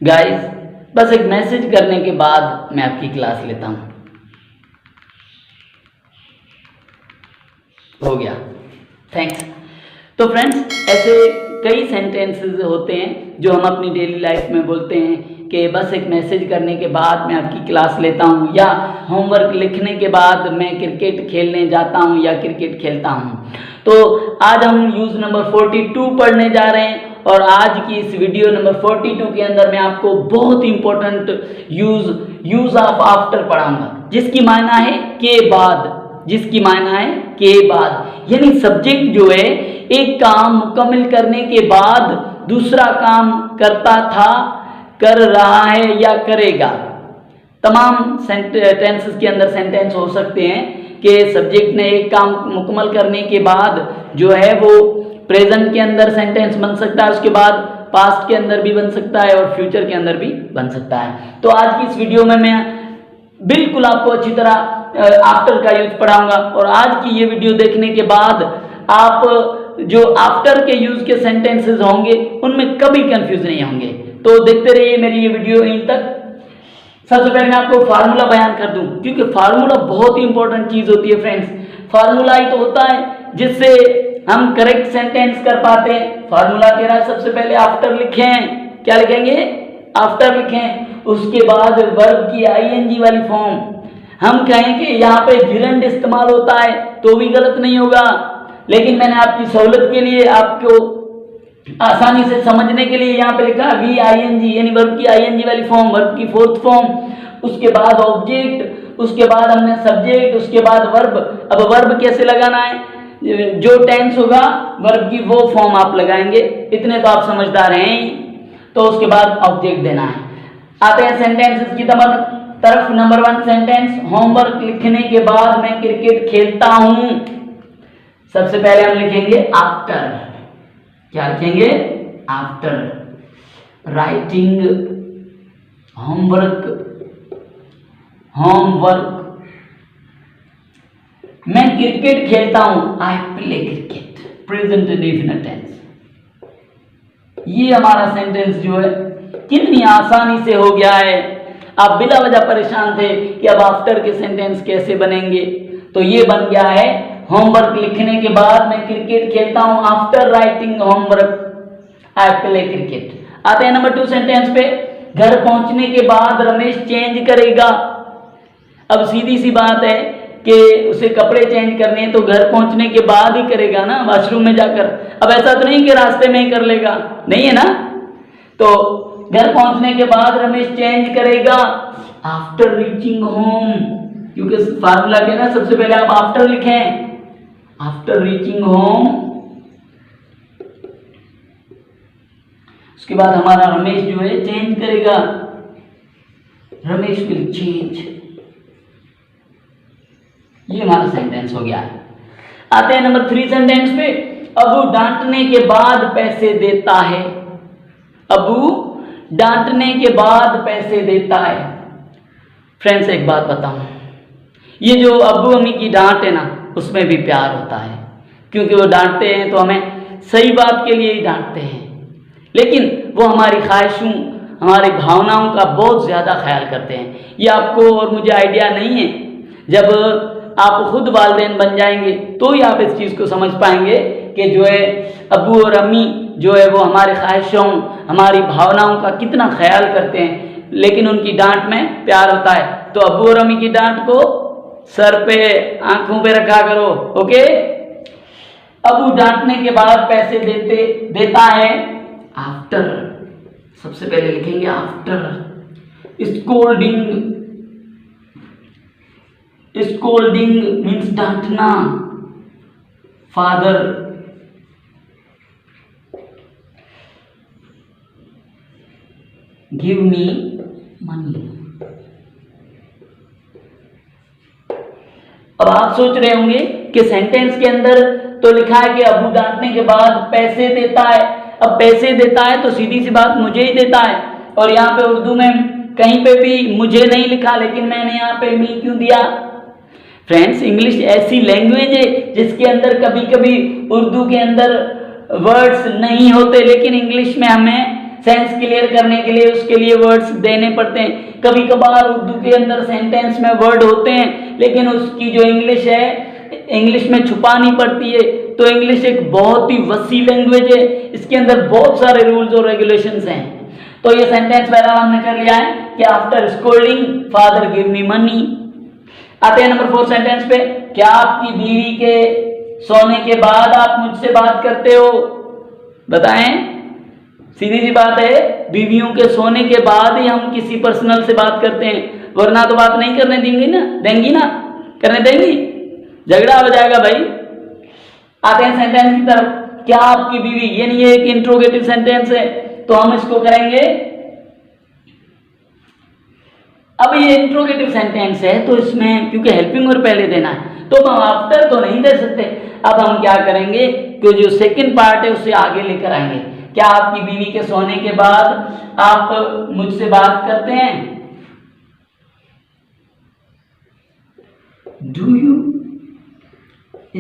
Guys, बस एक message करने के बाद मैं आपकी क्लास लेता हूँ। हो गया, थैंक्स। तो फ्रेंड्स, ऐसे कई सेंटेंसेस होते हैं जो हम अपनी डेली लाइफ में बोलते हैं कि बस एक मैसेज करने के बाद मैं आपकी क्लास लेता हूँ, या होमवर्क लिखने के बाद मैं क्रिकेट खेलने जाता हूँ या क्रिकेट खेलता हूँ। तो आज हम यूज़ नंबर 42 पढ़ने जा रहे हैं, और आज की इस वीडियो नंबर 42 के अंदर मैं आपको बहुत इंपॉर्टेंट यूज ऑफ आफ्टर पढ़ाऊंगा, जिसकी मायना है के बाद, जिसकी मायना है के बाद। यानी सब्जेक्ट जो है एक काम मुकम्मल करने के बाद दूसरा काम करता था, कर रहा है या करेगा। तमाम टेंसेस के अंदर सेंटेंस हो सकते हैं कि सब्जेक्ट ने एक काम मुकम्मल करने के बाद जो है वो प्रेजेंट के अंदर सेंटेंस बन सकता है, उसके बाद पास्ट के अंदर भी बन सकता है और फ्यूचर के अंदर भी बन सकता है। तो आज की इस वीडियो में मैं बिल्कुल आपको अच्छी तरह आफ्टर का यूज पढ़ाऊंगा, और आज की ये वीडियो देखने के बाद आप जो आफ्टर के यूज के सेंटेंसेस होंगे उनमें कभी कंफ्यूज नहीं होंगे। तो देखते रहिए मेरी ये वीडियो यहीं तक। सबसे पहले मैं आपको फार्मूला बयान कर दूं, क्योंकि फार्मूला बहुत ही इंपॉर्टेंट चीज होती है फ्रेंड्स। फार्मूला ही तो होता है जिससे हम करेक्ट सेंटेंस कर पाते हैं। फार्मूला कह रहा है सबसे पहले आफ्टर लिखें। क्या लिखेंगे? आफ्टर लिखें। उसके बाद वर्ब की आईएनजी वाली फॉर्म। हम कहें कि यहाँ पे गिरंड इस्तेमाल होता है तो भी गलत नहीं होगा, लेकिन मैंने आपकी सहूलत के लिए, आपको आसानी से समझने के लिए यहाँ पे लिखा वी आईएनजी, यानी वर्ब की आईएनजी वाली फॉर्म, वर्ब की फोर्थ फॉर्म, उसके बाद ऑब्जेक्ट, उसके बाद हमने सब्जेक्ट, उसके बाद वर्ब। अब वर्ब कैसे लगाना है? जो टेंस होगा वर्ब की वो फॉर्म आप लगाएंगे, इतने तो आप समझदार हैं ही। तो उसके बाद ऑब्जेक्ट देना है। आते हैं सेंटेंसेस की तरफ। नंबर 1 सेंटेंस, होमवर्क लिखने के बाद मैं क्रिकेट खेलता हूं। सबसे पहले हम लिखेंगे आफ्टर। क्या लिखेंगे? आफ्टर राइटिंग होमवर्क मैं क्रिकेट खेलता हूं, I play cricket, present indefinite tense. ये हमारा सेंटेंस जो है कितनी आसानी से हो गया है। आप बिला वजह परेशान थे कि अब आफ्टर के सेंटेंस कैसे बनेंगे, तो ये बन गया है होमवर्क लिखने के बाद मैं क्रिकेट खेलता हूं, after writing homework I play cricket. आते हैं नंबर 2 सेंटेंस पे। घर पहुंचने के बाद रमेश चेंज करेगा। अब सीधी सी बात है कि उसे कपड़े चेंज करने हैं तो घर पहुंचने के बाद ही करेगा ना, वॉशरूम में जाकर। अब ऐसा तो नहीं कि रास्ते में ही कर लेगा, नहीं है ना। तो घर पहुंचने के बाद रमेश चेंज करेगा आफ्टर रीचिंग होम, क्योंकि फार्मूला के ना सबसे पहले आप आफ्टर लिखें, आफ्टर रीचिंग होम। उसके बाद हमारा रमेश जो है चेंज करेगा, रमेश विल चेंज। ये हमारा सेंटेंस हो गया है। आते हैं नंबर 3 सेंटेंस पे। अबू डांटने के बाद पैसे देता है। अबू डांटने के बाद पैसे देता है। फ्रेंड्स, एक बात बताऊं, ये जो अब्बू अम्मी की डांट है ना, उसमें भी प्यार होता है, क्योंकि वो डांटते हैं तो हमें सही बात के लिए ही डांटते हैं, लेकिन वो हमारी ख्वाहिशों, हमारी भावनाओं का बहुत ज़्यादा ख्याल करते हैं। ये आपको और मुझे आइडिया नहीं है। जब आप खुद वालिदैन बन जाएंगे तो ही आप इस चीज़ को समझ पाएंगे कि जो है अब्बू और अम्मी जो है वो हमारी ख्वाहिशों, हमारी भावनाओं का कितना ख्याल करते हैं, लेकिन उनकी डांट में प्यार होता है। तो अब्बू और अम्मी की डांट को सर पे, आंखों पे रखा करो, ओके। अब्बू डांटने के बाद पैसे देता है आफ्टर। सबसे पहले लिखेंगे आफ्टर। स्कोल्डिंग मीन्स डांटना। Father give me money. अब आप सोच रहे होंगे कि सेंटेंस के अंदर तो लिखा है कि अबू डांटने के बाद पैसे देता है। अब पैसे देता है तो सीधी सी बात मुझे ही देता है, और यहाँ पे उर्दू में कहीं पे भी मुझे नहीं लिखा, लेकिन मैंने यहाँ पे मी क्यों दिया? फ्रेंड्स, इंग्लिश ऐसी लैंग्वेज है जिसके अंदर कभी कभी उर्दू के अंदर वर्ड्स नहीं होते, लेकिन इंग्लिश में हमें सेंस क्लियर करने के लिए उसके लिए वर्ड्स देने पड़ते हैं। कभी कभार उर्दू के अंदर सेंटेंस में वर्ड होते हैं लेकिन उसकी जो इंग्लिश है इंग्लिश में छुपानी पड़ती है। तो इंग्लिश एक बहुत ही वसी लैंग्वेज है, इसके अंदर बहुत सारे रूल्स और रेगुलेशंस हैं। तो ये सेंटेंस पहला हमने कर लिया है कि after scolding father give me money. आते हैं नंबर 4 सेंटेंस पे। क्या आपकी बीवी के सोने के बाद आप मुझसे बात करते हो? बताएं। सीधी सी बात है, बीवियों के सोने के बाद ही हम किसी पर्सनल से बात करते हैं, वरना तो बात नहीं करने देंगी ना, करने देंगी, झगड़ा हो जाएगा भाई। आते हैं सेंटेंस की तरफ। क्या आपकी बीवी, ये नहीं है एक इंट्रोगेटिव सेंटेंस है तो हम इसको करेंगे। अब ये इंट्रोगेटिव सेंटेंस है तो इसमें क्योंकि हेल्पिंग वर्ब पहले देना है तो हम आफ्टर तो नहीं दे सकते। अब हम क्या करेंगे कि जो सेकंड पार्ट है उसे आगे लेकर आएंगे। क्या आपकी बीवी के सोने के बाद आप मुझसे बात करते हैं? Do you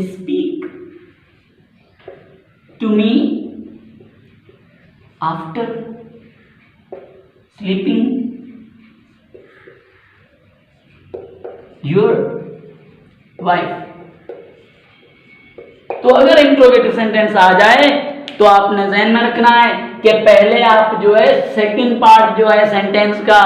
speak to me after sleeping your wife? तो अगर इंट्रोगेटिव सेंटेंस आ जाए तो आपने ध्यान में रखना है कि पहले आप जो है सेकंड पार्ट जो है सेंटेंस का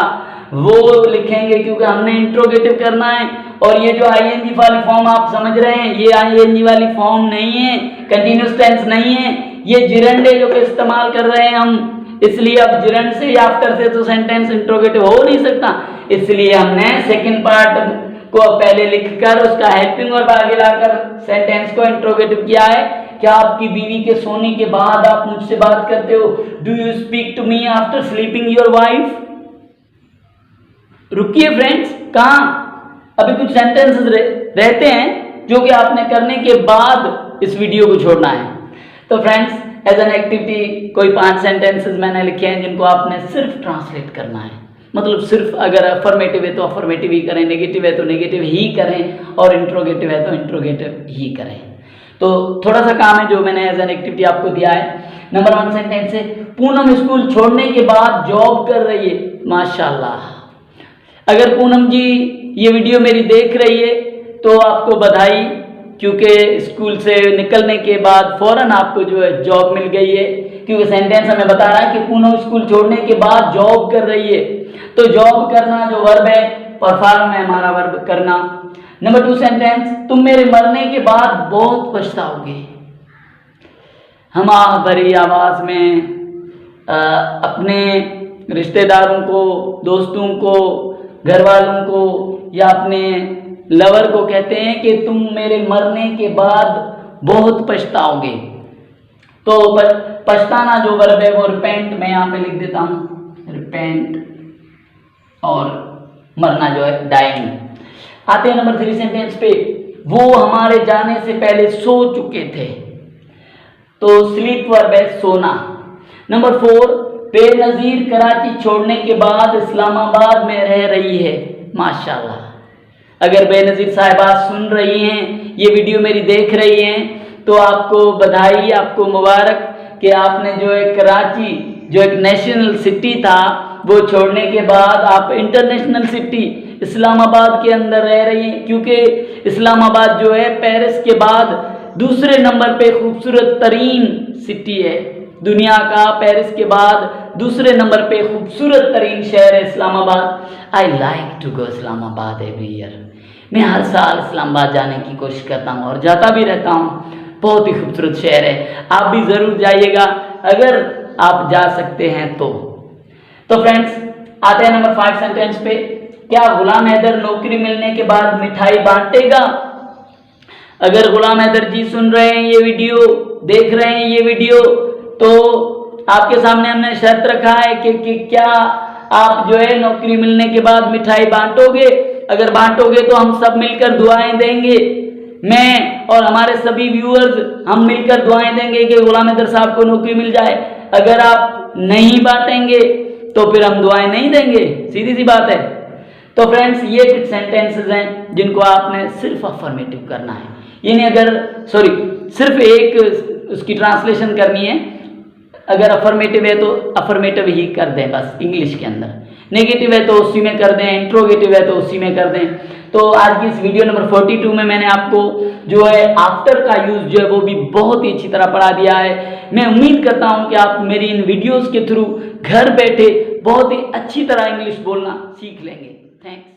वो लिखेंगे क्योंकि हमने इंट्रोगेटिव करना है। और ये जो आईएनजी वाली फॉर्म आप समझ रहे हैं, ये आईएनजी वाली फॉर्म नहीं है, कंटिन्यूअस टेंस नहीं है, ये जिरंड है जो कि इस्तेमाल कर रहे हैं हम। इसलिए अब जिरंड से या आफ्टर से तो सेंटेंस इंट्रोगेटिव हो नहीं सकता, इसलिए हमने सेकंड पार्ट को पहले लिखकर उसका हेल्पिंग वर्ब आगे लाकर सेंटेंस को इंट्रोगेटिव किया है। क्या आपकी बीवी के सोने के बाद आप मुझसे बात करते हो? Do you speak to me after sleeping your wife? रुकिए फ्रेंड्स, कहाँ अभी कुछ सेंटेंसेस रहते हैं जो कि आपने करने के बाद इस वीडियो को छोड़ना है। तो फ्रेंड्स, एज एन एक्टिविटी कोई 5 सेंटेंसेस मैंने लिखे हैं जिनको आपने सिर्फ ट्रांसलेट करना है। मतलब सिर्फ अगर अफर्मेटिव है तो अफर्मेटिव ही करें, नेगेटिव है तो नेगेटिव ही करें और इंट्रोगेटिव है तो इंट्रोगेटिव ही करें। तो थोड़ा सा काम है जो मैंने एज एन एक्टिविटी आपको दिया है। नंबर 1 सेंटेंस है, पूनम स्कूल छोड़ने के बाद जॉब कर रही है। माशाल्लाह। अगर पूनम जी ये वीडियो मेरी देख रही है तो आपको बधाई, क्योंकि स्कूल से निकलने के बाद फौरन आपको जो है जॉब मिल गई है, क्योंकि सेंटेंस हमें बता रहा है कि पूनम स्कूल छोड़ने के बाद जॉब कर रही है। तो जॉब करना जो वर्ब है, परफॉर्म है हमारा वर्ब करना। नंबर 2 सेंटेंस, तुम मेरे मरने के बाद बहुत पछताओगे। हम आह भरी आवाज में अपने रिश्तेदारों को, दोस्तों को, घर वालों को या अपने लवर को कहते हैं कि तुम मेरे मरने के बाद बहुत पछताओगे। तो पछताना जो वर्ब है वो रिपेंट, मैं यहाँ पे लिख देता हूँ रिपेंट, और मरना जो है डाइंग। आते हैं नंबर 3 सेंटेंस पे। वो हमारे जाने से पहले सो चुके थे। तो स्लीप वर्ब है सोना। नंबर 4, बेनज़ीर कराची छोड़ने के बाद इस्लामाबाद में रह रही है। माशाल्लाह। अगर बेनज़ीर साहिबा सुन रही हैं, ये वीडियो मेरी देख रही हैं, तो आपको बधाई, आपको मुबारक कि आपने जो है कराची जो एक नेशनल सिटी था वो छोड़ने के बाद आप इंटरनेशनल सिटी इस्लामाबाद के अंदर रह रही हैं। क्योंकि इस्लामाबाद जो है पेरिस के बाद दूसरे नंबर पे खूबसूरत तरीन सिटी है दुनिया का। पेरिस के बाद दूसरे नंबर पे खूबसूरत तरीन शहर है Islamabad. I like to go Islamabad every year. मैं हर साल इस्लामाबाद जाने की कोशिश करता हूँ और जाता भी रहता हूँ। बहुत ही खूबसूरत शहर है, आप भी ज़रूर जाइएगा अगर आप जा सकते हैं तो। फ्रेंड्स, आते हैं नंबर 5 सेंटेंस पे। क्या गुलाम हैदर नौकरी मिलने के बाद मिठाई बांटेगा? अगर गुलाम हैदर जी सुन रहे हैं ये वीडियो, देख रहे हैं ये वीडियो, तो आपके सामने हमने शर्त रखा है कि क्या आप जो है नौकरी मिलने के बाद मिठाई बांटोगे? अगर बांटोगे तो हम सब मिलकर दुआएं देंगे। मैं और हमारे सभी व्यूअर्स हम मिलकर दुआएं देंगे कि गुलाम हैदर साहब को नौकरी मिल जाए। अगर आप नहीं बांटेंगे तो फिर हम दुआएं नहीं देंगे, सीधी सी बात है। तो फ्रेंड्स, ये कुछ सेंटेंसेस हैं जिनको आपने सिर्फ अफर्मेटिव करना है। यानी अगर सिर्फ एक उसकी ट्रांसलेशन करनी है, अगर अफर्मेटिव है तो अफर्मेटिव ही कर दें बस इंग्लिश के अंदर, नेगेटिव है तो उसी में कर दें, इंट्रोगेटिव है तो उसी में कर दें। तो आज की इस वीडियो नंबर 42 में मैंने आपको जो है आफ्टर का यूज़ जो है वो भी बहुत ही अच्छी तरह पढ़ा दिया है। मैं उम्मीद करता हूं कि आप मेरी इन वीडियोस के थ्रू घर बैठे बहुत ही अच्छी तरह इंग्लिश बोलना सीख लेंगे। थैंक्स।